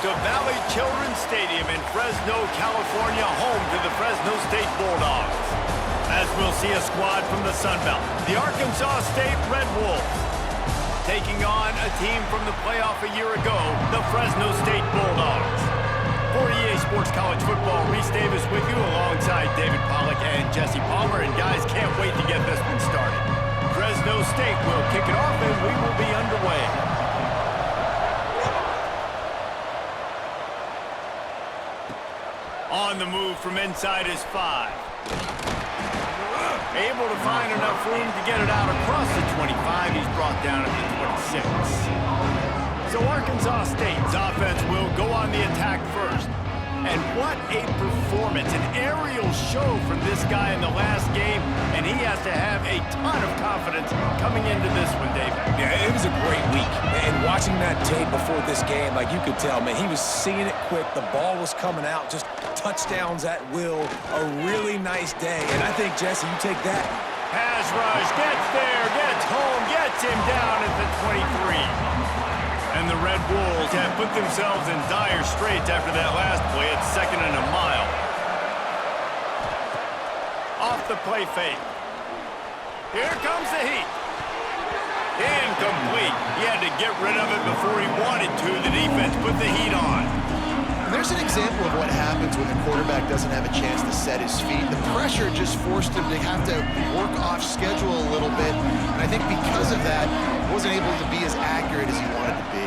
to Valley Children's Stadium in Fresno, California, home to the Fresno State Bulldogs. As we'll see a squad from the Sun Belt, the Arkansas State Red Wolves, taking on a team from the playoff a year ago, the Fresno State Bulldogs. For EA Sports College Football, Reese Davis with you alongside David Pollack and Jesse Palmer. And guys, can't wait to get this one started. Fresno State will kick it off and we will be underway. On the move from inside is 5. Able to find enough room to get it out across the 25. He's brought down at the 26. So Arkansas State's offense will go on the attack first. And what a performance, an aerial show from this guy in the last game, and he has to have a ton of confidence coming into this one, David. Yeah, it was a great week. And watching that tape before this game, like you could tell, man, he was seeing it quick. The ball was coming out, just touchdowns at will. A really nice day. And I think, Jesse, you take that. Pass rush, gets there, gets home, gets him down at the 23. And the Red Wolves have put themselves in dire straits after that last play. It's 2nd and a mile. Off the play fake. Here comes the heat. Incomplete. He had to get rid of it before he wanted to. The defense put the heat on. There's an example of what happens when the quarterback doesn't have a chance to set his feet. The pressure just forced him to have to work off schedule a little bit. And I think because of that, he wasn't able to be as accurate as he wanted to be.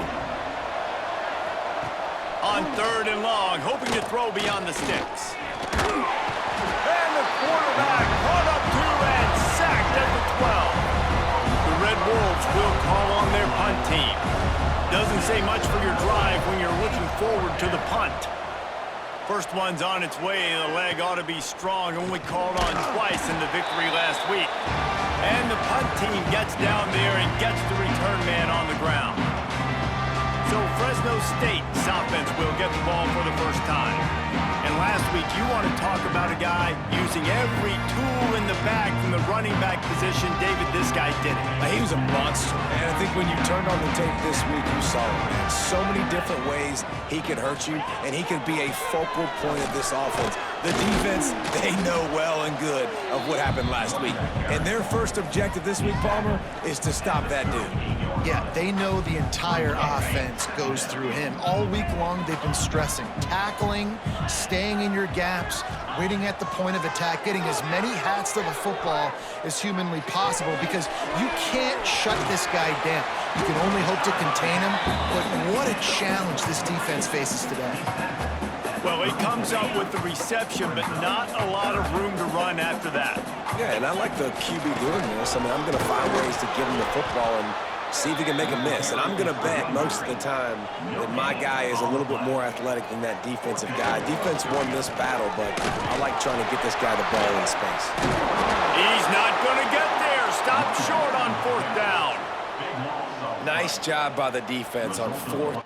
On 3rd and long, hoping to throw beyond the sticks. And the quarterback caught up to and sacked at the 12. The Red Wolves will call on their punt team. Doesn't say much for your drive when you're looking forward to the punt. First one's on its way. The leg ought to be strong. Only called on twice in the victory last week. And the punt team gets down there and gets the return man on the ground. So Fresno State's offense will get the ball for the first time. And last week, you want to talk about a guy using every tool in the bag from the running back position. David, this guy did it. He was a monster. And I think when you turned on the tape this week, you saw it, man. So many different ways he could hurt you, and he could be a focal point of this offense. The defense, they know well and good of what happened last week. And their first objective this week, Palmer, is to stop that dude. Yeah, they know the entire offense goes through him. All week long, they've been stressing tackling, staying in your gaps, waiting at the point of attack, getting as many hats to the football as humanly possible because you can't shut this guy down. You can only hope to contain him, but what a challenge this defense faces today. Well, he comes up with the reception, but not a lot of room to run after that. Yeah, and I like the QB doing this. I mean, I'm going to find ways to give him the football and see if he can make a miss. And I'm going to bet most of the time that my guy is a little bit more athletic than that defensive guy. Defense won this battle, but I like trying to get this guy the ball in space. He's not going to get there. Stop short on 4th down. Nice job by the defense on 4th.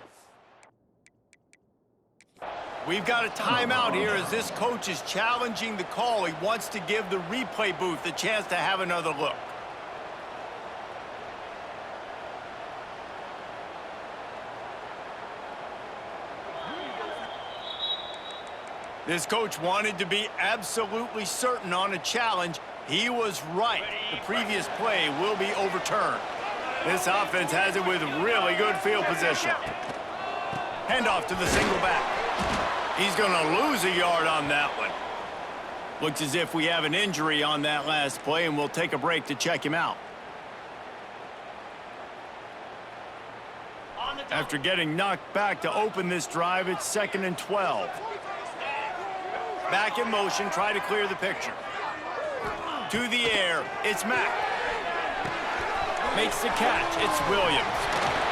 We've got a timeout here as this coach is challenging the call. He wants to give the replay booth a chance to have another look. This coach wanted to be absolutely certain on a challenge. He was right. The previous play will be overturned. This offense has it with really good field position. Handoff to the single back. He's going to lose a yard on that one. Looks as if we have an injury on that last play, and we'll take a break to check him out. After getting knocked back to open this drive, it's 2nd and 12. Back in motion, try to clear the picture. To the air, it's Mack. Makes the catch, it's Williams.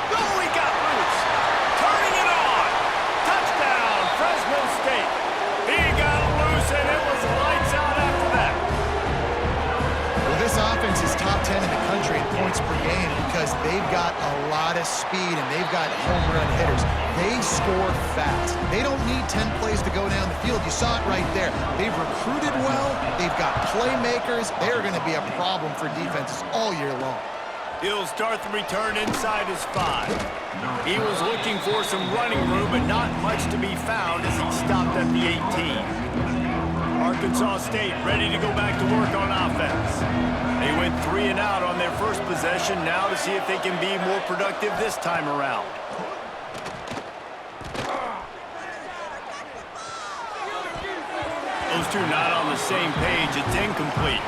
Oh, he got loose. Turning it on. Touchdown, Fresno State. He got loose, and it was lights out after that. Well, this offense is top 10 in the country in points per game because they've got a lot of speed and they've got home run hitters. They score fast. They don't need 10 plays to go down the field. You saw it right there. They've recruited well. They've got playmakers. They're going to be a problem for defenses all year long. He'll start the return inside his 5. He was looking for some running room, but not much to be found as he stopped at the 18. Arkansas State ready to go back to work on offense. They went 3 and out on their first possession, now to see if they can be more productive this time around. Those two not on the same page. It's incomplete.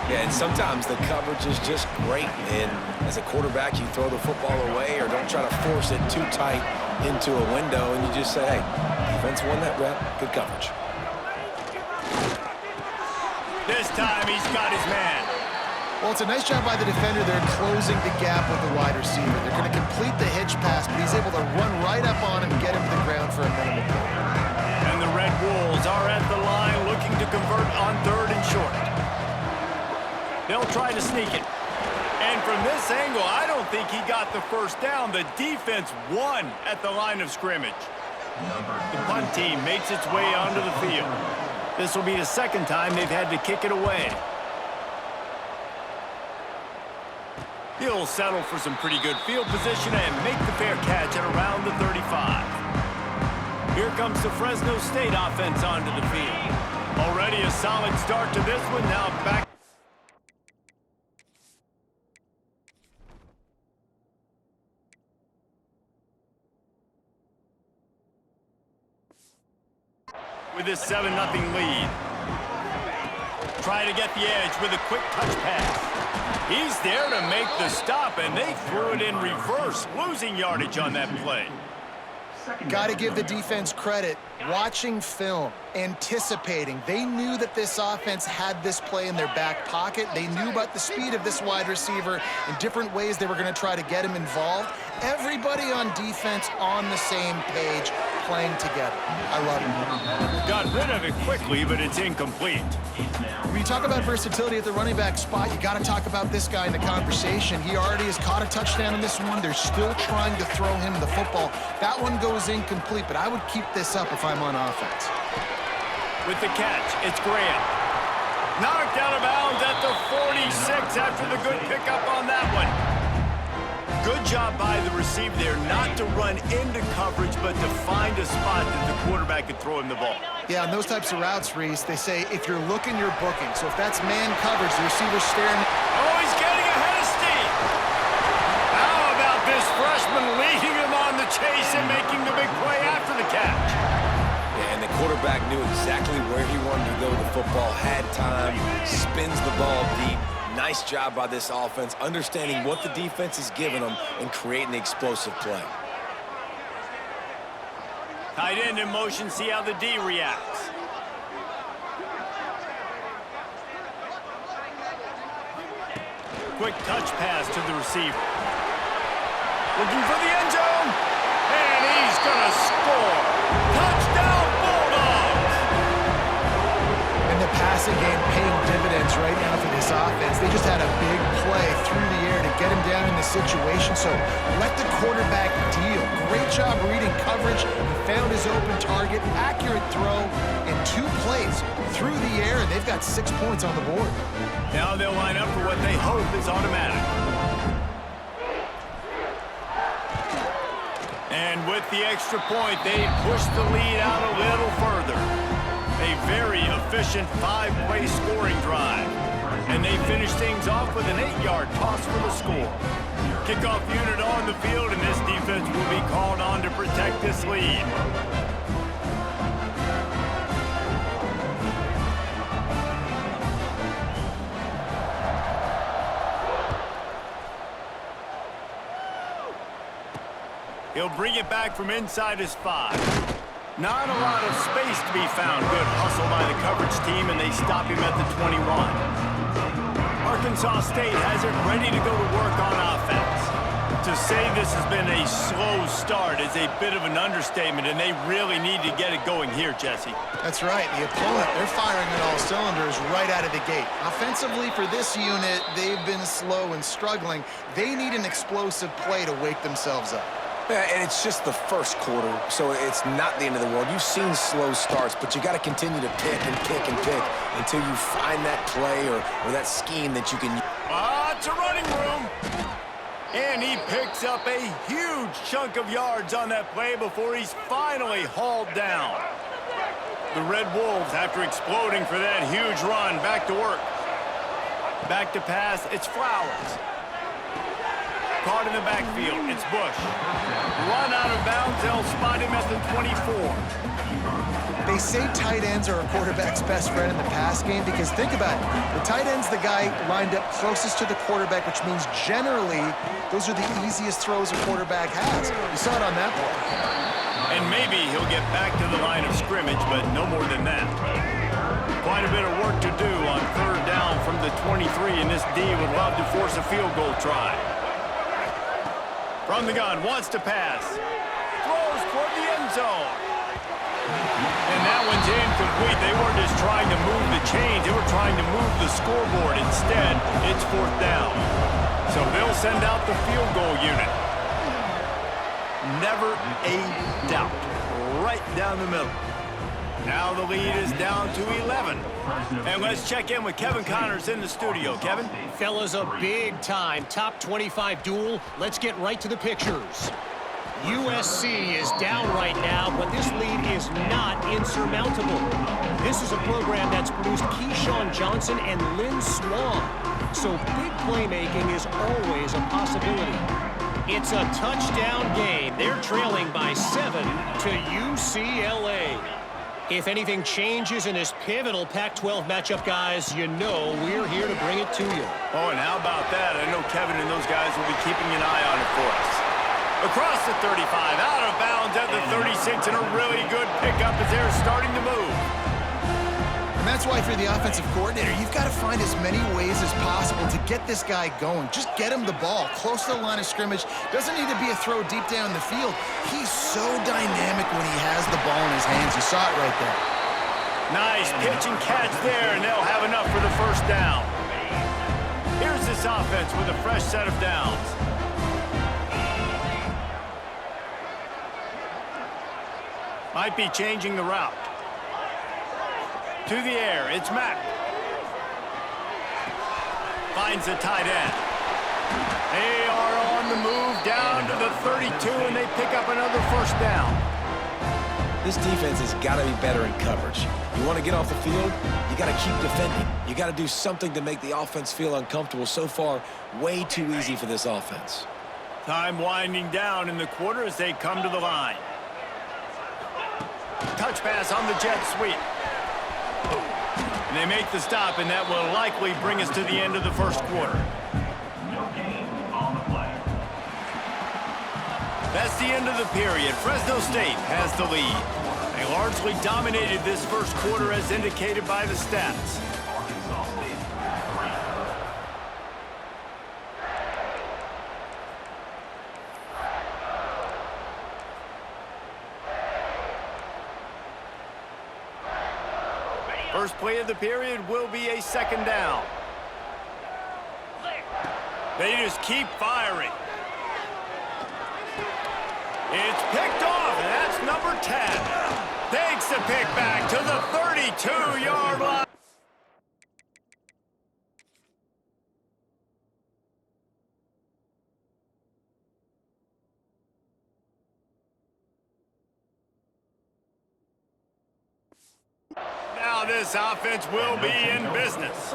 Yeah, and sometimes the coverage is just great. And as a quarterback, you throw the football away or don't try to force it too tight into a window, and you just say, hey, defense won that rep. Good coverage. This time he's got his man. Well, it's a nice job by the defender. They're closing the gap with the wide receiver. They're going to complete the hitch pass, but he's able to run right up on him and get him to the ground for a minimal point. And the Red Wolves are at the line looking to convert on 3rd and short. They'll try to sneak it. And from this angle, I don't think he got the first down. The defense won at the line of scrimmage. The punt team makes its way onto the field. This will be the second time they've had to kick it away. He'll settle for some pretty good field position and make the fair catch at around the 35. Here comes the Fresno State offense onto the field. Already a solid start to this one. Now back. With his 7-0 lead. Try to get the edge with a quick touch pass. He's there to make the stop, and they threw it in reverse, losing yardage on that play. Got to give the defense credit. Watching film, anticipating. They knew that this offense had this play in their back pocket. They knew about the speed of this wide receiver and different ways they were going to try to get him involved. Everybody on defense on the same page, playing together. I love it. Got rid of it quickly, but it's incomplete. When you talk about versatility at the running back spot, you got to talk about this guy in the conversation. He already has caught a touchdown in this one. They're still trying to throw him the football. That one goes incomplete, but I would keep this up if I'm on offense. With the catch, it's Graham. Knocked out of bounds at the 46 after the good pickup on that one. Good job by the receiver there not to run into coverage, but to find a spot that the quarterback could throw him the ball. Yeah, on those types of routes, Reese, they say if you're looking, you're booking. So if that's man coverage, the receiver's staring. Oh, he's getting ahead of steam. How about this freshman leading him on the chase and making the big play after the catch? Yeah, and the quarterback knew exactly where he wanted to go with the football, had time, spins the ball deep. Nice job by this offense, understanding what the defense is giving them and creating the explosive play. Tight end in motion, see how the D reacts. Quick touch pass to the receiver. Looking for the end zone. And he's going to score. Touchdown, Bulldogs! And the passing game paying dividends right now for this offense. They just had a big play through the air to get him down in the situation. So let the quarterback deal. Great job reading coverage. He found his open target, accurate throw, and 2 plays through the air, and they've got 6 points on the board. Now they'll line up for what they hope is automatic. And with the extra point, they push the lead out a little further. A very efficient 5-play scoring drive. And they finish things off with an 8-yard toss for the score. Kickoff unit on the field, and this defense will be called on to protect this lead. He'll bring it back from inside his 5. Not a lot of space to be found. Good hustle by the coverage team, and they stop him at the 21. Arkansas State has it ready to go to work on offense. To say this has been a slow start is a bit of an understatement, and they really need to get it going here, Jesse. That's right. The opponent, they're firing on all cylinders right out of the gate. Offensively, for this unit, they've been slow and struggling. They need an explosive play to wake themselves up. Yeah, and it's just the first quarter, so it's not the end of the world. You've seen slow starts, but you got to continue to pick and pick and pick until you find that play or that scheme that you can use. It's a running room. And he picks up a huge chunk of yards on that play before he's finally hauled down. The Red Wolves, after exploding for that huge run, back to work. Back to pass, it's Flowers. Caught in the backfield, it's Bush. Run out of bounds, they'll spot him at the 24. They say tight ends are a quarterback's best friend in the pass game because think about it. The tight end's the guy lined up closest to the quarterback, which means generally those are the easiest throws a quarterback has. You saw it on that play. And maybe he'll get back to the line of scrimmage, but no more than that. Quite a bit of work to do on third down from the 23, and this D would love to force a field goal try. From the gun, wants to pass. Throws toward the end zone. And that one's incomplete. They weren't just trying to move the chains. They were trying to move the scoreboard. Instead, it's fourth down. So they'll send out the field goal unit. Never a doubt. Right down the middle. Now the lead is down to 11. And let's check in with Kevin Connors in the studio. Kevin? Fellas, a big-time top 25 duel. Let's get right to the pictures. USC is down right now, but this lead is not insurmountable. This is a program that's produced Keyshawn Johnson and Lynn Swann. So big playmaking is always a possibility. It's a touchdown game. They're trailing by 7 to UCLA. If anything changes in this pivotal Pac-12 matchup, guys, you know we're here to bring it to you. Oh, and how about that? I know Kevin and those guys will be keeping an eye on it for us. Across the 35, out of bounds at the 36, and a really good pickup as they're starting to move. And that's why for the offensive coordinator, you've got to find as many ways as possible to get this guy going. Just get him the ball close to the line of scrimmage. Doesn't need to be a throw deep down the field. He's so dynamic when he has the ball in his hands. You saw it right there. Nice pitch and catch there, and they'll have enough for the first down. Here's this offense with a fresh set of downs. Might be changing the route. To the air, it's Mack. Finds the tight end. They are on the move down to the 32, and they pick up another first down. This defense has got to be better in coverage. You want to get off the field, you got to keep defending. You got to do something to make the offense feel uncomfortable. So far, way too easy for this offense. Time winding down in the quarter as they come to the line. Touch pass on the jet sweep. And they make the stop, and that will likely bring us to the end of the first quarter. That's the end of the period. Fresno State has the lead. They largely dominated this first quarter as indicated by the stats. First play of the period will be a second down. They just keep firing. It's picked off, and that's number 10. Takes the pick back to the 32-yard line. Now this offense will be in business.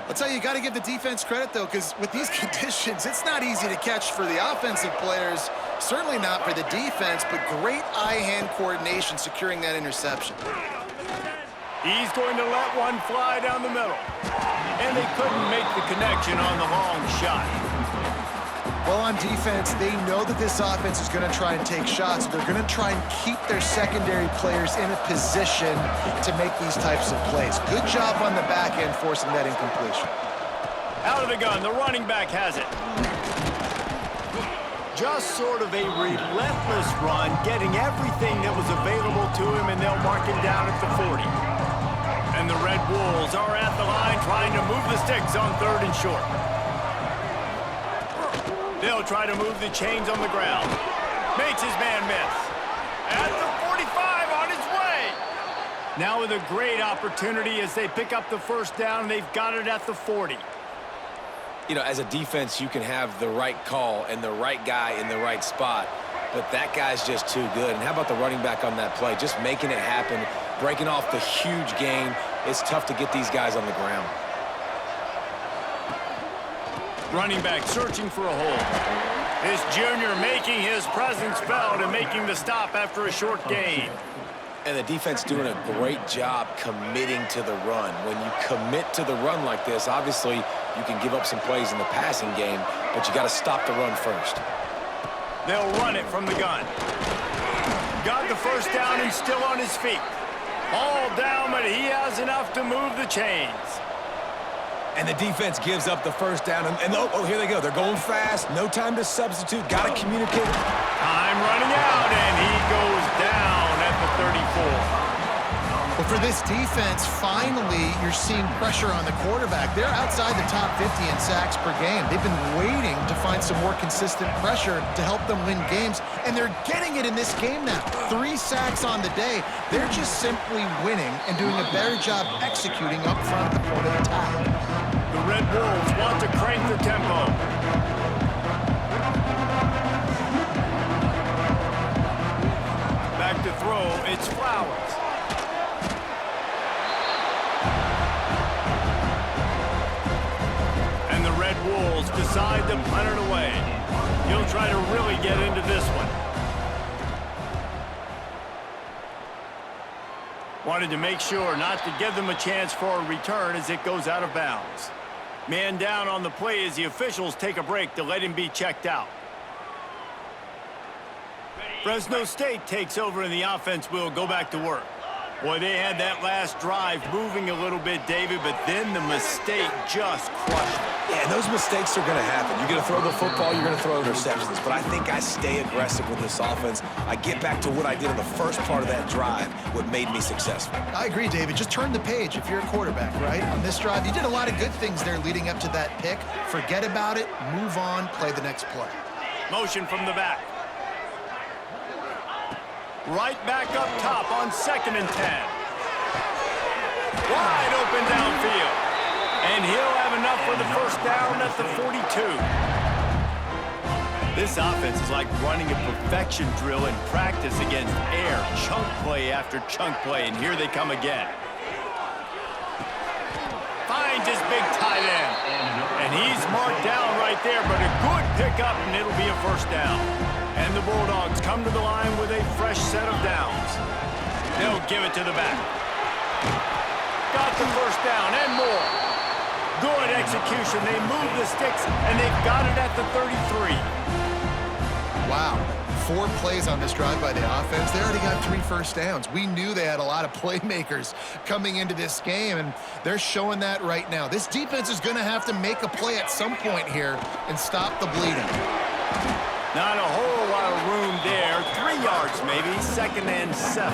I'll tell you, you got to give the defense credit, though, because with these conditions, it's not easy to catch for the offensive players, certainly not for the defense, but great eye-hand coordination securing that interception. He's going to let one fly down the middle. And they couldn't make the connection on the long shot. Well, on defense, they know that this offense is going to try and take shots. They're going to try and keep their secondary players in a position to make these types of plays. Good job on the back end forcing that incompletion. Out of the gun, the running back has it. Just sort of a relentless run, getting everything that was available to him, and they'll mark him down at the 40. And the Red Wolves are at the line trying to move the sticks on 3rd and short. They'll try to move the chains on the ground. Makes his man miss. At the 45 on his way. Now with a great opportunity as they pick up the first down. They've got it at the 40. You know, as a defense, you can have the right call and the right guy in the right spot, but that guy's just too good. And how about the running back on that play? Just making it happen, breaking off the huge gain. It's tough to get these guys on the ground. Running back searching for a hole. This junior making his presence felt and making the stop after a short gain. And the defense doing a great job committing to the run. When you commit to the run like this, obviously you can give up some plays in the passing game, but you got to stop the run first. They'll run it from the gun. Got the first down and still on his feet. All down, but he has enough to move the chains. And the defense gives up the first down. And oh, here they go. They're going fast. No time to substitute. Got to communicate. Time running out, and he goes down at the 34. Well, for this defense, finally, you're seeing pressure on the quarterback. They're outside the top 50 in sacks per game. They've been waiting to find some more consistent pressure to help them win games, and they're getting it in this game now. 3 sacks on the day. They're just simply winning and doing a better job executing up front at the point of attack. The Red Wolves want to crank the tempo. Back to throw, it's Flowers. And the Red Wolves decide to punt it away. He'll try to really get into this one. Wanted to make sure not to give them a chance for a return as it goes out of bounds. Man down on the play as the officials take a break to let him be checked out. Fresno State takes over and the offense will go back to work. Boy, they had that last drive moving a little bit, David, but then the mistake just crushed it. Yeah, and those mistakes are going to happen. You're going to throw the football, you're going to throw interceptions. But I think I stay aggressive with this offense. I get back to what I did in the first part of that drive, what made me successful. I agree, David. Just turn the page if you're a quarterback, right? On this drive, you did a lot of good things there leading up to that pick. Forget about it, move on, play the next play. Motion from the back. Right back up top on 2nd and 10. Wide open downfield. And he'll have enough for the first down at the 42. This offense is like running a perfection drill in practice against air. Chunk play after chunk play, and here they come again. Finds his big tight end. And he's marked down right there, but a good pickup, and it'll be a first down. And the Bulldogs come to the line with a fresh set of downs. They'll give it to the back. Got the first down and more. Good execution. They move the sticks, and they've got it at the 33. Wow. 4 plays on this drive by the offense. They already got 3 first downs. We knew they had a lot of playmakers coming into this game, and they're showing that right now. This defense is going to have to make a play at some point here and stop the bleeding. Not a whole lot of room there. 3 yards maybe, 2nd and 7.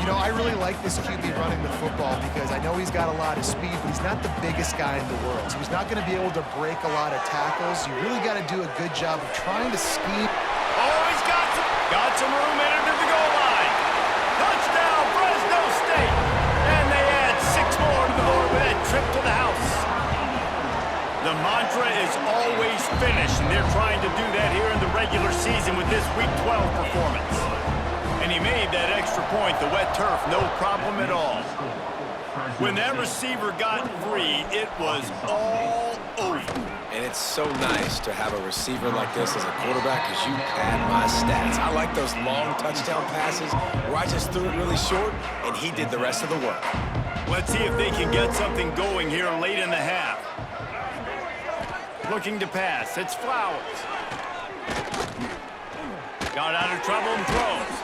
You know, I really like this QB running the football because I know he's got a lot of speed, but he's not the biggest guy in the world. So he's not going to be able to break a lot of tackles. You really got to do a good job of trying to scheme. Oh, he's got some room in into the goal line. Touchdown, Fresno State. And they add 6 more to the board with that trip to the house. The mantra is always finish, and they're trying to do that here in the regular season with this Week 12 performance. And he made that extra point, the wet turf, no problem at all. When that receiver got free, it was all over. And it's so nice to have a receiver like this as a quarterback because you pad my stats. I like those long touchdown passes where I just threw it really short, and he did the rest of the work. Let's see if they can get something going here late in the half. Looking to pass, it's Flowers. Got out of trouble and throws.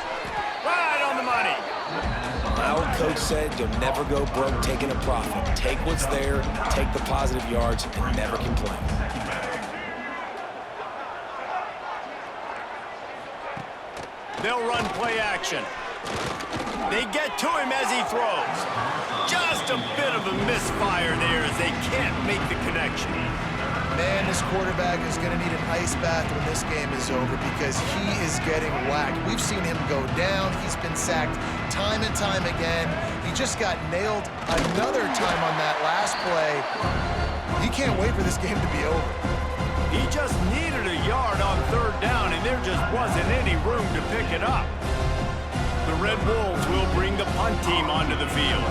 Right on the money. My old coach said you'll never go broke taking a profit. Take what's there, take the positive yards, and never complain. They'll run play action. They get to him as he throws. Just a bit of a misfire there as they can't make the connection. Man, this quarterback is going to need an ice bath when this game is over because he is getting whacked. We've seen him go down. He's been sacked time and time again. He just got nailed another time on that last play. He can't wait for this game to be over. He just needed a yard on third down, and there just wasn't any room to pick it up. The Red Wolves will bring the punt team onto the field.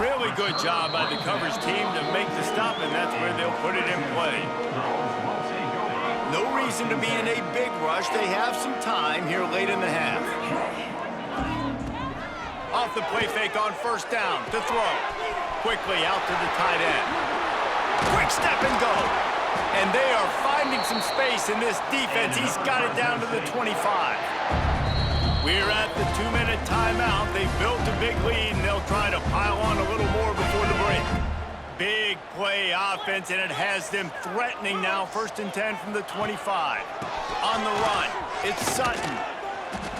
Really good job by the coverage team to make the stop, and that's where they'll put it in play. No reason to be in a big rush. They have some time here late in the half. Off the play fake on first down to throw. Quickly out to the tight end. Quick step and go. And they are finding some space in this defense. He's got it down to the 25. We're at the 2-minute timeout. They've built a big lead, and they'll try to pile on a little more before the break. Big play offense, and it has them threatening now. 1st and 10 from the 25. On the run, it's Sutton.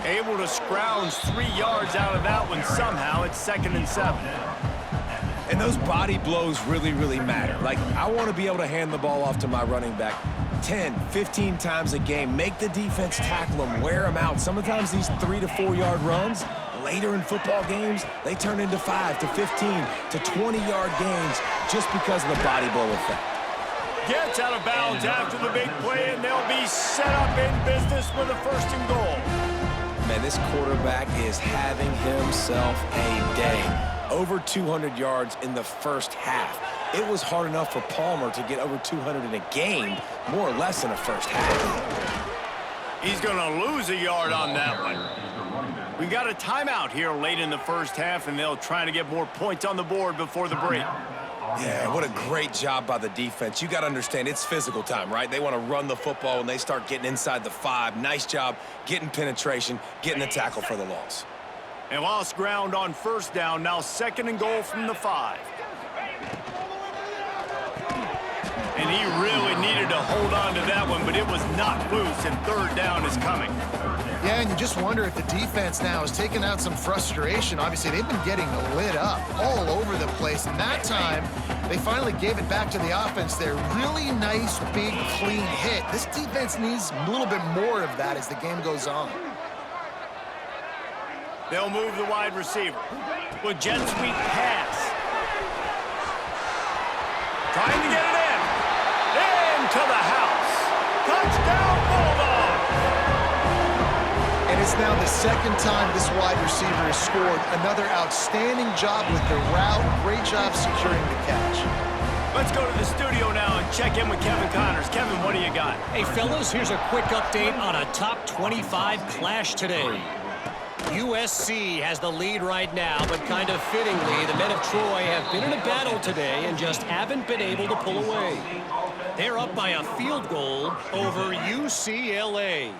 Able to scrounge 3 yards out of that one somehow. It's 2nd and 7. And those body blows really, really matter. Like, I want to be able to hand the ball off to my running back 10, 15 times a game. Make the defense tackle them, wear them out. Sometimes these 3 to 4 yard runs, later in football games, they turn into 5 to 15 to 20 yard gains just because of the body blow effect. Gets out of bounds after the big play, and they'll be set up in business with a 1st and goal. Man, this quarterback is having himself a day. Over 200 yards in the first half. It was hard enough for Palmer to get over 200 in a game, more or less in the first half. He's going to lose a yard on that one. We got a timeout here late in the first half, and they'll try to get more points on the board before the break. Yeah, what a great job by the defense. You got to understand, it's physical time, right? They want to run the football when they start getting inside the 5. Nice job getting penetration, getting the tackle for the loss. And lost ground on first down, now 2nd and goal from the 5. And he really needed to hold on to that one, but it was not loose, and 3rd down is coming. Yeah, and you just wonder if the defense now is taking out some frustration. Obviously, they've been getting lit up all over the place, and that time, they finally gave it back to the offense there. Really nice, big, clean hit. This defense needs a little bit more of that as the game goes on. They'll move the wide receiver with jet sweep pass. Trying to get it in. Into the house. Touchdown, Bulldogs! And it's now the 2nd time this wide receiver has scored. Another outstanding job with the route. Great job securing the catch. Let's go to the studio now and check in with Kevin Connors. Kevin, what do you got? Hey, fellas, here's a quick update on a top 25 clash today. USC has the lead right now, but kind of fittingly, the men of Troy have been in a battle today and just haven't been able to pull away. They're up by a field goal over UCLA.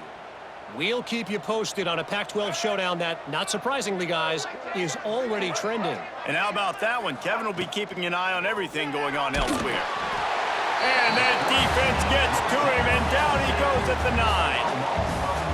We'll keep you posted on a Pac-12 showdown that, not surprisingly, guys, is already trending. And how about that one? Kevin will be keeping an eye on everything going on elsewhere. And that defense gets to him, and down he goes at the 9.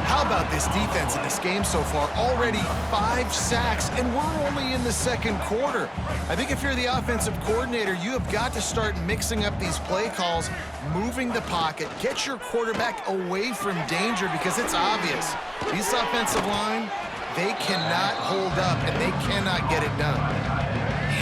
How about this defense in this game so far? Already 5 sacks, and we're only in the 2nd quarter. I think if you're the offensive coordinator, you have got to start mixing up these play calls, moving the pocket, get your quarterback away from danger, because it's obvious. This offensive line, they cannot hold up, and they cannot get it done.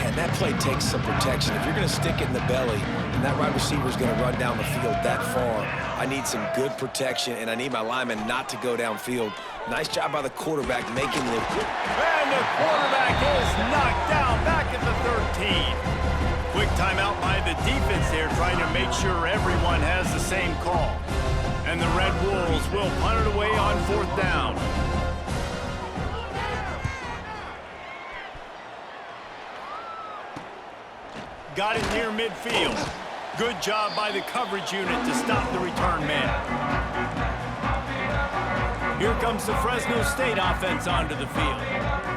Man, that play takes some protection. If you're going to stick it in the belly and that wide receiver is going to run down the field that far, I need some good protection, and I need my lineman not to go downfield. Nice job by the quarterback making the... And the quarterback is knocked down back at the 13. Quick timeout by the defense there, trying to make sure everyone has the same call. And the Red Wolves will punt it away on 4th down. Got it near midfield. Good job by the coverage unit to stop the return man. Here comes the Fresno State offense onto the field.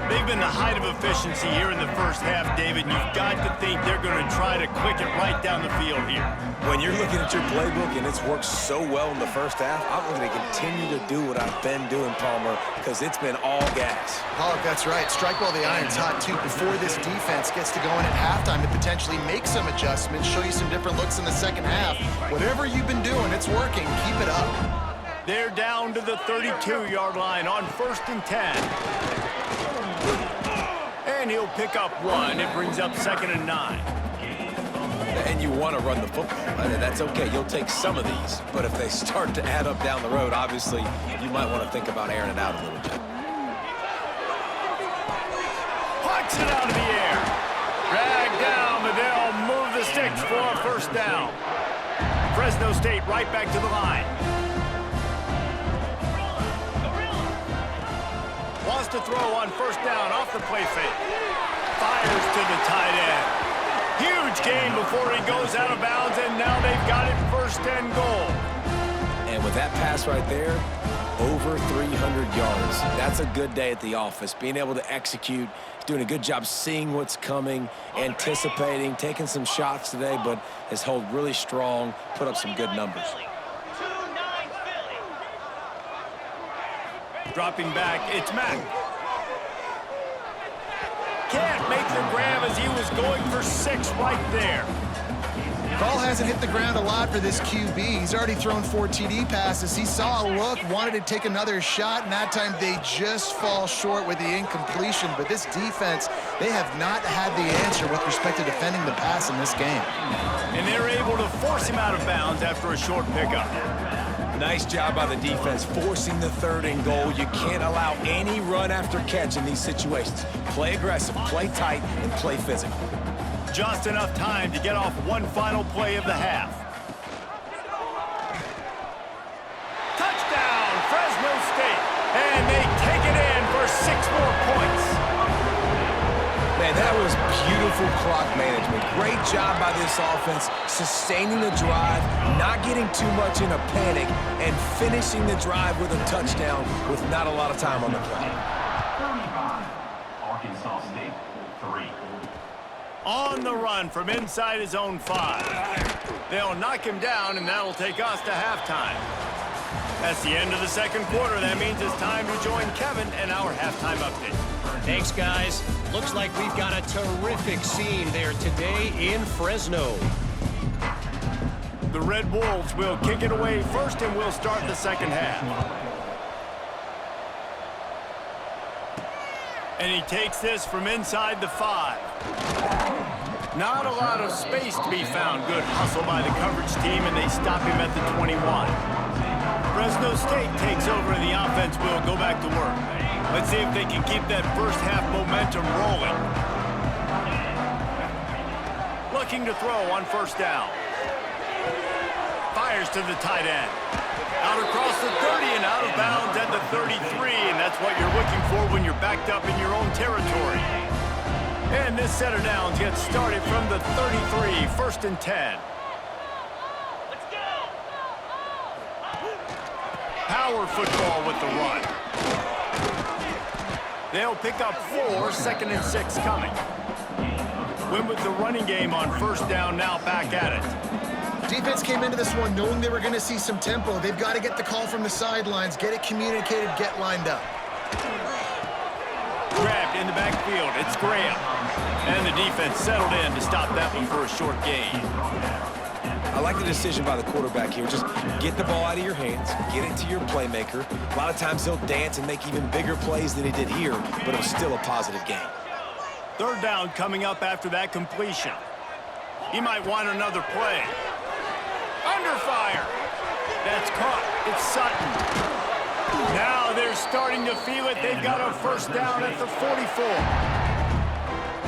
They've been the height of efficiency here in the first half, David, and you've got to think they're going to try to click it right down the field here. When you're looking at your playbook and it's worked so well in the first half, I'm going to continue to do what I've been doing, Palmer, because it's been all gas. Pollock, that's right. Strike while the iron's hot, too, before this defense gets to going at halftime to potentially make some adjustments, show you some different looks in the second half. Whatever you've been doing, it's working. Keep it up. They're down to the 32-yard line on 1st and 10. And he'll pick up one. It brings up 2nd and 9. And you want to run the football. That's okay. You'll take some of these. But if they start to add up down the road, obviously, you might want to think about airing it out a little bit. Pucks it out of the air. Dragged down, but they'll move the sticks for a 1st down. Fresno State right back to the line. Wants to throw on 1st down off the play fake. Fires to the tight end. Huge gain before he goes out of bounds, and now they've got it 1st and goal. And with that pass right there, over 300 yards. That's a good day at the office. Being able to execute, he's doing a good job seeing what's coming, anticipating, taking some shots today, but has held really strong, put up some good numbers. Dropping back, it's Mack. Can't make the grab as he was going for 6 right there. Ball hasn't hit the ground a lot for this QB. He's already thrown 4 TD passes. He saw a look, wanted to take another shot, and that time they just fall short with the incompletion. But this defense, they have not had the answer with respect to defending the pass in this game. And they're able to force him out of bounds after a short pickup. Nice job by the defense, forcing the 3rd and goal. You can't allow any run after catch in these situations. Play aggressive, play tight, and play physical. Just enough time to get off one final play of the half. Touchdown, Fresno State. And they take it in for 6 more points. Man, that was beautiful clock management. Great job by this offense, sustaining the drive, not getting too much in a panic, and finishing the drive with a touchdown with not a lot of time on the clock. Arkansas State, 3. On the run from inside his own 5. They'll knock him down, and that'll take us to halftime. That's the end of the 2nd quarter. That means it's time to join Kevin and our halftime update. Thanks, guys. Looks like we've got a terrific scene there today in Fresno. The Red Wolves will kick it away first, and we'll start the 2nd half. And he takes this from inside the 5. Not a lot of space to be found. Good hustle by the coverage team, and they stop him at the 21. Fresno State takes over, and the offense will go back to work. Let's see if they can keep that 1st half momentum rolling. Looking to throw on 1st down. Fires to the tight end. Out across the 30 and out of bounds at the 33, and that's what you're looking for when you're backed up in your own territory. And this setter downs gets started from the 33, 1st and 10. Let's go! Power football with the run. They'll pick up 4, 2nd and 6 coming. Win with the running game on 1st down, now back at it. Defense came into this one knowing they were going to see some tempo. They've got to get the call from the sidelines, get it communicated, get lined up. Grabbed in the backfield, it's Graham. And the defense settled in to stop that one for a short gain. I like the decision by the quarterback here. Just get the ball out of your hands, get it to your playmaker. A lot of times he'll dance and make even bigger plays than he did here, but it was still a positive game. 3rd down coming up after that completion. He might want another play. Under fire. That's caught. It's Sutton. Now they're starting to feel it. They've got a 1st down at the 44.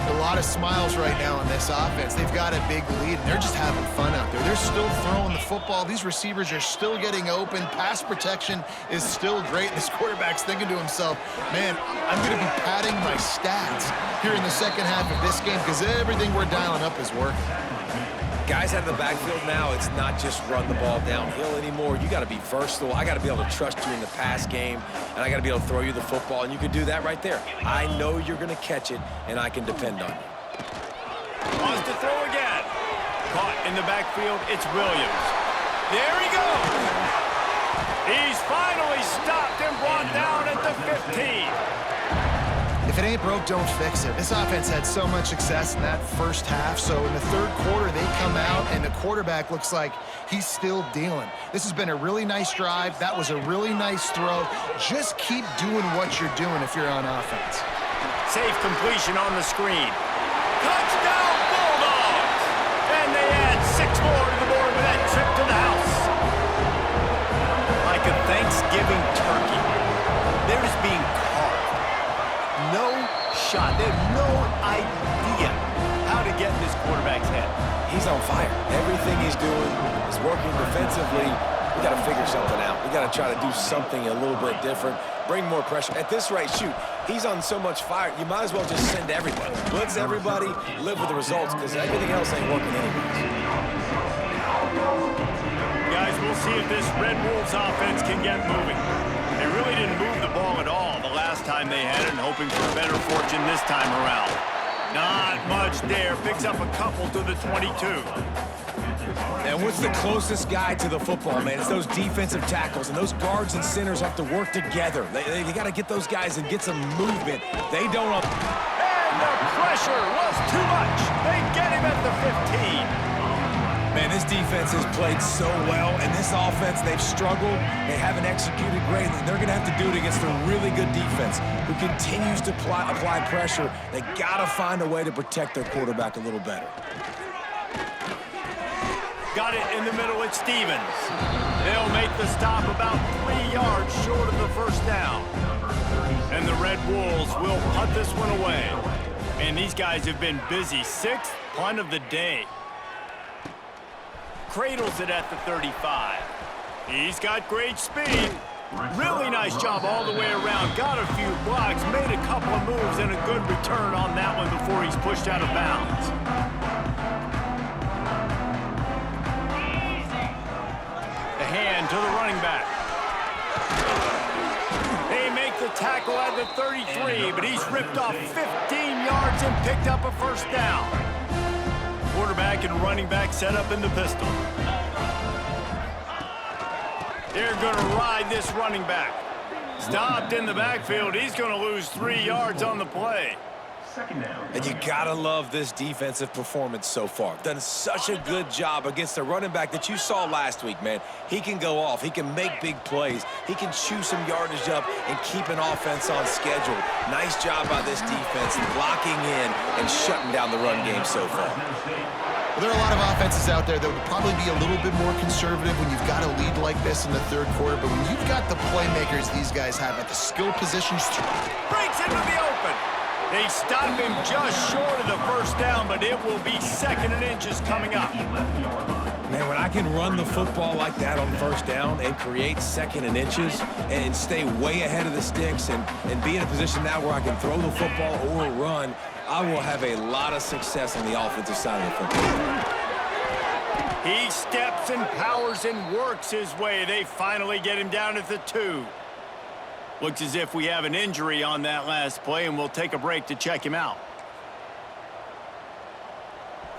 A lot of smiles right now on this offense. They've got a big lead, and they're just having fun out there. They're still throwing the football. These receivers are still getting open. Pass protection is still great. This quarterback's thinking to himself, man, I'm going to be padding my stats here in the 2nd half of this game because everything we're dialing up is working. Guys out of the backfield now, it's not just run the ball downhill anymore. You got to be versatile. I got to be able to trust you in the pass game, and I got to be able to throw you the football, and you can do that right there. I know you're going to catch it, and I can depend on you. Wants to throw again. Caught in the backfield, it's Williams. There he goes. He's finally stopped and brought down at the 15. If it ain't broke, don't fix it. This offense had so much success in that first half, so in the third quarter, they come out, and the quarterback looks like he's still dealing. This has been a really nice drive. That was a really nice throw. Just keep doing what you're doing if you're on offense. Safe completion on the screen. Touchdown, Bulldogs! And they add 6 more to the board with that trip to the house. Like a Thanksgiving turkey, they're just being carved. No shot. They have no idea how to get in this quarterback's head. He's on fire. Everything he's doing is working defensively. We got to figure something out. We got to try to do something a little bit different. Bring more pressure. At this rate, shoot, he's on so much fire, you might as well just send everybody. Blitz everybody, live with the results, because everything else ain't working anyways. Guys, we'll see if this Red Wolves offense can get moving. They really didn't move the ball at all the last time they had it, and hoping for better fortune this time around. Not much there. Picks up a couple to the 22. And what's the closest guy to the football, man? It's those defensive tackles, and those guards and centers have to work together. They got to get those guys and get some movement. They don't. And the pressure was too much. They get him at the 15. Man, this defense has played so well, and this offense, they've struggled. They haven't executed great. They're going to have to do it against a really good defense who continues to apply pressure. They got to find a way to protect their quarterback a little better. Got it in the middle at Stevens. They'll make the stop about 3 yards short of the first down. And the Red Wolves will punt this one away. And these guys have been busy. 6th punt of the day. Cradles it at the 35. He's got great speed. Really nice job all the way around. Got a few blocks, made a couple of moves, and a good return on that one before he's pushed out of bounds. The hand to the running back. They make the tackle at the 33, but he's ripped off 15 yards and picked up a first down. Quarterback and running back set up in the pistol. They're going to ride this running back. Stopped in the backfield. He's going to lose 3 yards on the play. And you gotta love this defensive performance so far. Done such a good job against the running back that you saw last week, man. He can go off. He can make big plays. He can chew some yardage up and keep an offense on schedule. Nice job by this defense blocking in and shutting down the run game so far. Well, there are a lot of offenses out there that would probably be a little bit more conservative when you've got a lead like this in the third quarter, but when you've got the playmakers these guys have at the skill positions... Breaks into the open. They stop him just short of the first down, but it will be 2nd and inches coming up. Man, when I can run the football like that on first down and create 2nd and inches and stay way ahead of the sticks and be in a position now where I can throw the football or run, I will have a lot of success on the offensive side of the football. He steps and powers and works his way. They finally get him down at the 2. Looks as if we have an injury on that last play, and we'll take a break to check him out.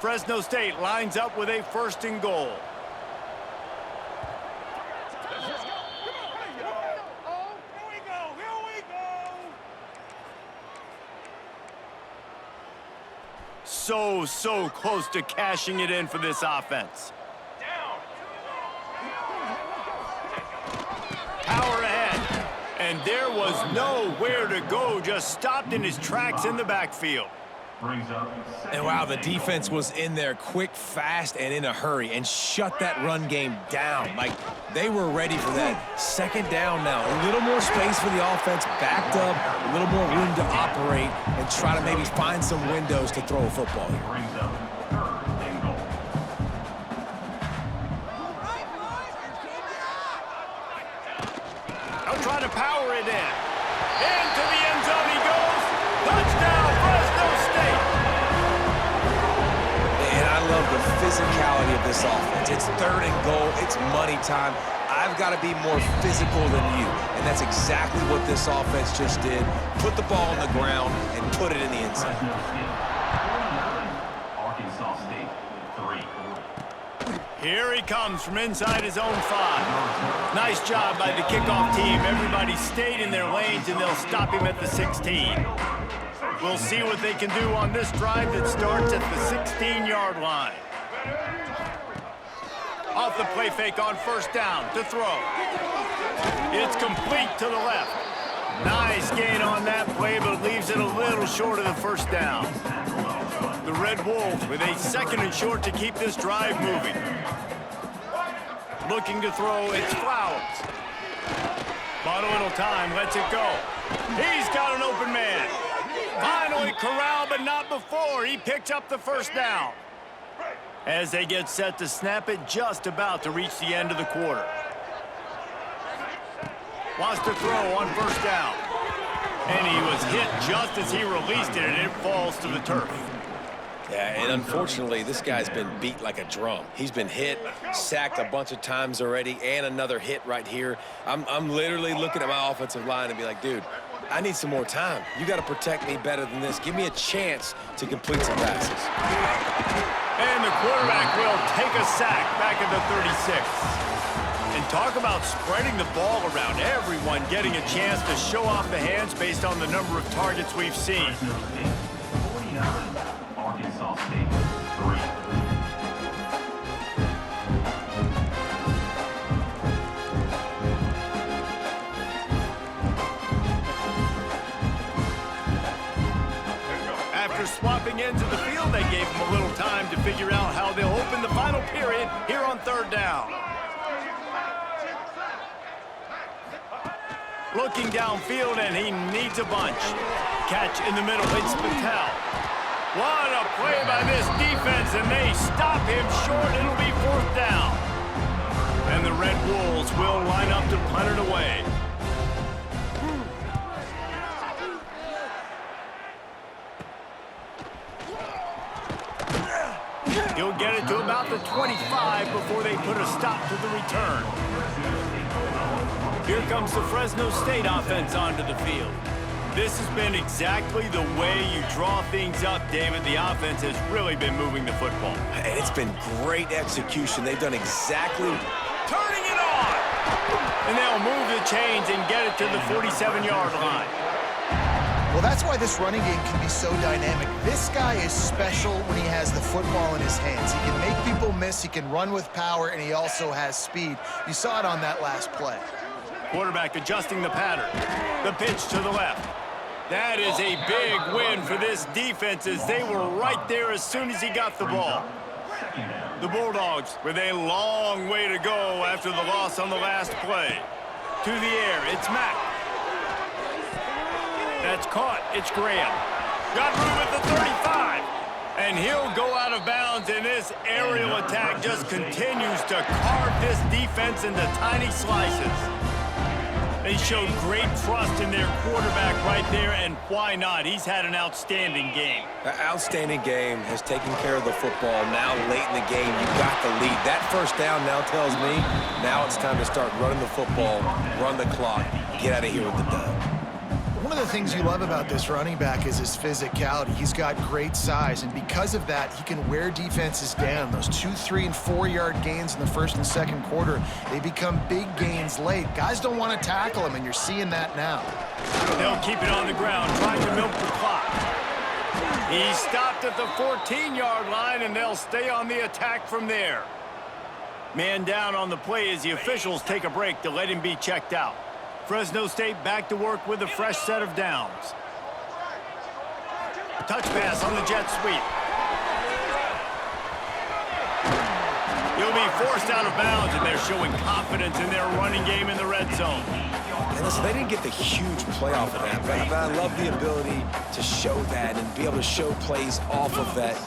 Fresno State lines up with a 1st and goal. So close to cashing it in for this offense. Power ahead. And there was nowhere to go, just stopped in his tracks in the backfield. And wow, the defense was in there quick, fast, and in a hurry and shut that run game down. Like, they were ready for that. 2nd down now. A little more space for the offense, backed up, a little more room to operate and try to maybe find some windows to throw a football here. They'll try to power it in. Into the end zone he goes. Touchdown, Fresno State. And I love the physicality of this offense. It's 3rd and goal. It's money time. I've got to be more physical than you. And that's exactly what this offense just did. Put the ball on the ground and put it in the end zone. Arkansas State, 3. Here he comes from inside his own 5. Nice job by the kickoff team. Everybody stayed in their lanes, and they'll stop him at the 16. We'll see what they can do on this drive that starts at the 16-yard line. Off the play fake on first down to throw. It's complete to the left. Nice gain on that play, but it leaves it a little short of the first down. The Red Wolves with a 2nd and short to keep this drive moving. Looking to throw, it's Flowers. Bought a little time, lets it go. He's got an open man. Finally corralled, but not before. He picks up the first down. As they get set to snap it, just about to reach the end of the quarter. Wants to throw on first down. And he was hit just as he released it, and it falls to the turf. Yeah, and unfortunately, this guy's been beat like a drum. He's been hit, sacked a bunch of times already, and another hit right here. I'm literally looking at my offensive line and be like, dude, I need some more time. You got to protect me better than this. Give me a chance to complete some passes. And the quarterback will take a sack back at the 36. And talk about spreading the ball around. Everyone getting a chance to show off the hands based on the number of targets we've seen. Fresno State 49, Arkansas State 3. After swapping ends of the field, they gave him a little time to figure out how they'll open the final period here on 3rd down. Looking downfield, and he needs a bunch. Catch in the middle, it's Patel. What a play by this defense, and they stop him short. It'll be 4th down. And the Red Wolves will line up to punt it away. He'll get it to about the 25 before they put a stop to the return. Here comes the Fresno State offense onto the field. This has been exactly the way you draw things up, David. The offense has really been moving the football. And it's been great execution. They've done exactly... Turning it on! And they'll move the chains and get it to the 47-yard line. Well, that's why this running game can be so dynamic. This guy is special when he has the football in his hands. He can make people miss, he can run with power, and he also has speed. You saw it on that last play. Quarterback adjusting the pattern. The pitch to the left. That is a big win for this defense as they were right there as soon as he got the ball. The Bulldogs with a long way to go after the loss on the last play. To the air, it's Mack. That's caught, it's Graham. Got room at the 35. And he'll go out of bounds, and this aerial attack just continues to carve this defense into tiny slices. They showed great trust in their quarterback right there, and why not? He's had an outstanding game. An outstanding game, has taken care of the football. Now late in the game, you got the lead. That first down now tells me now it's time to start running the football, run the clock, get out of here with the dub. One of the things you love about this running back is his physicality. He's got great size, and because of that, he can wear defenses down. Those 2, 3, and 4-yard gains in the first and second quarter, they become big gains late. Guys don't want to tackle him, and you're seeing that now. They'll keep it on the ground, trying to milk the clock. He stopped at the 14-yard line, and they'll stay on the attack from there. Man down on the play as the officials take a break to let him be checked out. Fresno State back to work with a fresh set of downs. Touch pass on the jet sweep. He'll be forced out of bounds, and they're showing confidence in their running game in the red zone. And listen, they didn't get the huge play off of that, but I love the ability to show that and be able to show plays off of that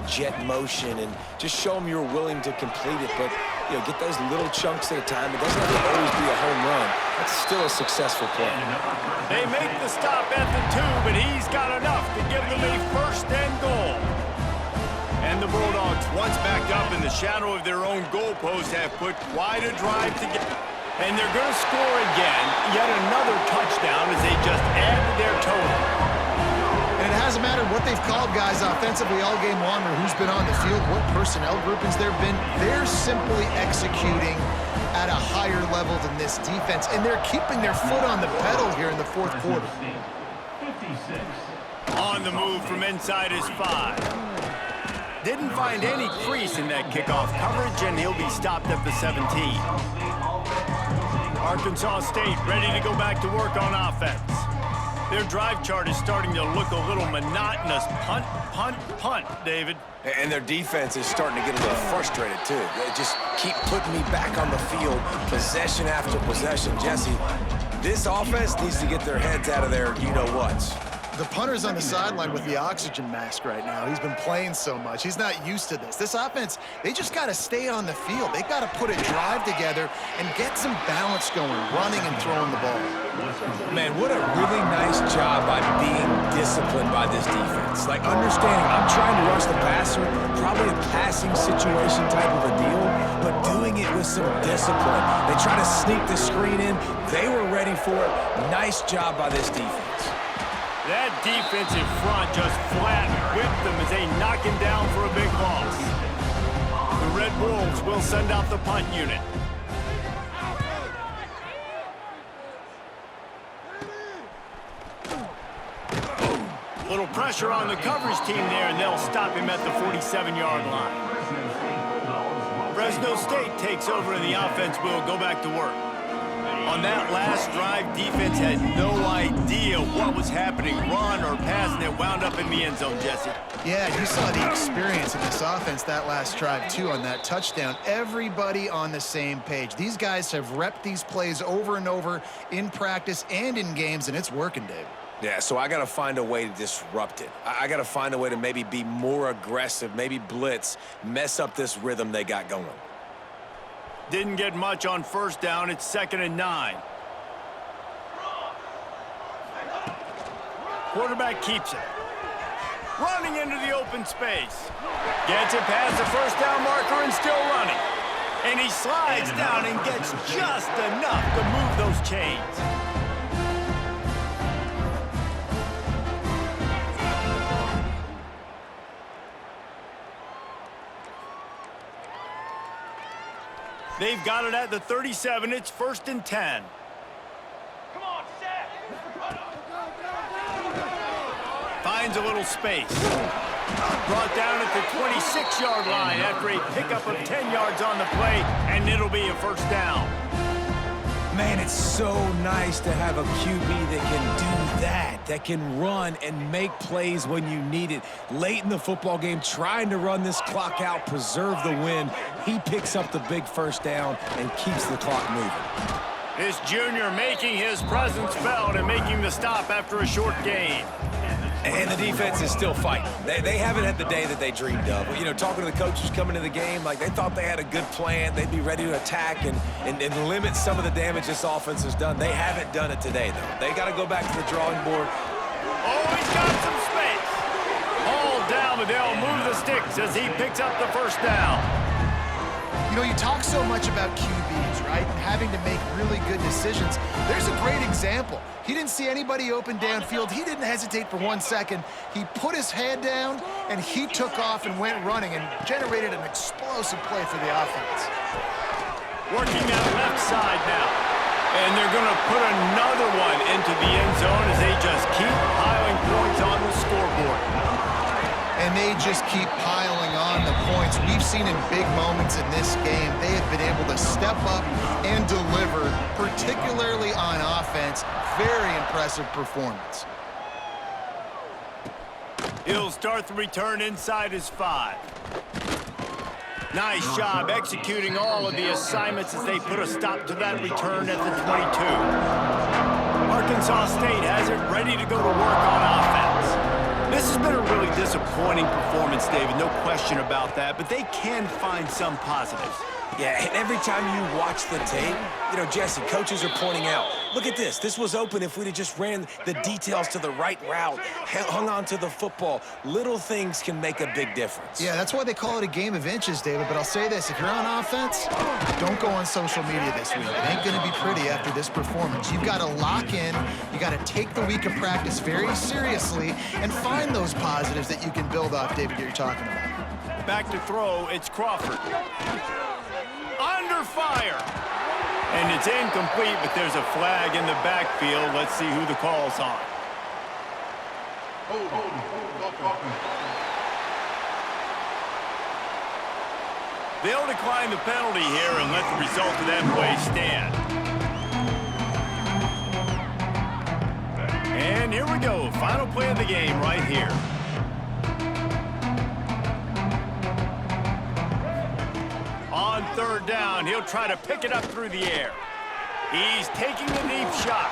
jet motion and just show them you're willing to complete it. But, you know, get those little chunks at a time. It doesn't have to always be a home run. That's still a successful play. They make the stop at the 2, but he's got enough to give them a first and goal. And the Bulldogs, once backed up in the shadow of their own goalpost, have put quite a drive together. And they're going to score again, yet another touchdown as they just add to their total. And it hasn't mattered what they've called guys offensively all game long or who's been on the field, what personnel groupings there have been. They're simply executing at a higher level than this defense, and they're keeping their foot on the pedal here in the fourth quarter. 56. On the move from inside his 5. Didn't find any crease in that kickoff coverage, and he'll be stopped at the 17. Arkansas State ready to go back to work on offense. Their drive chart is starting to look a little monotonous. Punt, punt, punt, David. And their defense is starting to get a little frustrated, too. They just keep putting me back on the field, possession after possession. Jesse, this offense needs to get their heads out of their you-know-whats. The punter's on the sideline with the oxygen mask right now. He's been playing so much. He's not used to this. This offense, they just got to stay on the field. They got to put a drive together and get some balance going, running and throwing the ball. Man, what a really nice job by being disciplined by this defense. Like, understanding I'm trying to rush the passer, probably a passing situation type of a deal, but doing it with some discipline. They try to sneak the screen in. They were ready for it. Nice job by this defense. That defensive front just flat whipped them as they knock him down for a big loss. The Red Wolves will send out the punt unit. Little pressure on the coverage team there, and they'll stop him at the 47-yard line. Fresno State takes over, and the offense will go back to work. On that last drive, defense had no idea what was happening, run or pass, and it wound up in the end zone, Jesse. Yeah, you saw the experience in this offense that last drive, too, on that touchdown. Everybody on the same page. These guys have repped these plays over and over in practice and in games, and it's working, Dave. Yeah, so I got to find a way to disrupt it. I got to find a way to maybe be more aggressive, maybe blitz, mess up this rhythm they got going. Didn't get much on first down. It's 2nd and 9. Quarterback keeps it. Running into the open space. Gets it past the first down marker and still running. And he slides down and gets just enough to move those chains. They've got it at the 37. It's 1st and 10. Come on, set. Finds a little space. Brought down at the 26-yard line after a pickup of 10 yards on the play, and it'll be a 1st down. Man, it's so nice to have a QB that can do that can run and make plays when you need it. Late in the football game, trying to run this clock out, preserve the win. He picks up the big 1st down and keeps the clock moving. This junior making his presence felt and making the stop after a short gain. And the defense is still fighting. They haven't had the day that they dreamed of. You know, talking to the coaches coming to the game, like they thought they had a good plan. They'd be ready to attack and limit some of the damage this offense has done. They haven't done it today, though. They got to go back to the drawing board. Oh, he's got some space. All down, but they'll move the sticks as he picks up the 1st down. You know, you talk so much about QBs, right? And having to make really good decisions. There's a great example. He didn't see anybody open downfield. He didn't hesitate for 1 second. He put his head down, and he took off and went running and generated an explosive play for the offense. Working that left side now. And they're going to put another one into the end zone as they just keep piling points on the scoreboard. And they just keep piling on the points. We've seen in big moments in this game, they have been able to step up and deliver, particularly on offense. Very impressive performance. He'll start the return inside his 5. Nice job executing all of the assignments as they put a stop to that return at the 22. Arkansas State has it ready to go to work on offense. This has been a really disappointing performance, David, no question about that, but they can find some positives. Yeah, and every time you watch the tape, you know, Jesse, coaches are pointing out, look at this. This was open if we'd have just ran the details to the right route, hung on to the football. Little things can make a big difference. Yeah, that's why they call it a game of inches, David. But I'll say this, if you're on offense, don't go on social media this week. It ain't going to be pretty after this performance. You've got to lock in. You got to take the week of practice very seriously and find those positives that you can build off, David, that you're talking about. Back to throw, it's Crawford. Under fire. And it's incomplete, but there's a flag in the backfield. Let's see who the call's on. They'll decline the penalty here and let the result of that play stand. And here we go. Final play of the game right here. On third down, he'll try to pick it up through the air. He's taking the deep shot.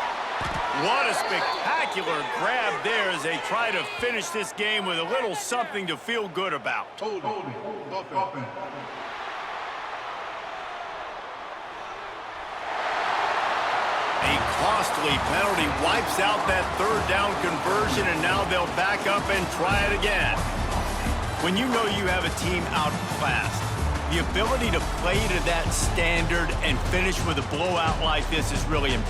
What a spectacular grab there as they try to finish this game with a little something to feel good about. A costly penalty wipes out that third down conversion, and now they'll back up and try it again. When you know you have a team outclassed, the ability to play to that standard and finish with a blowout like this is really impressive.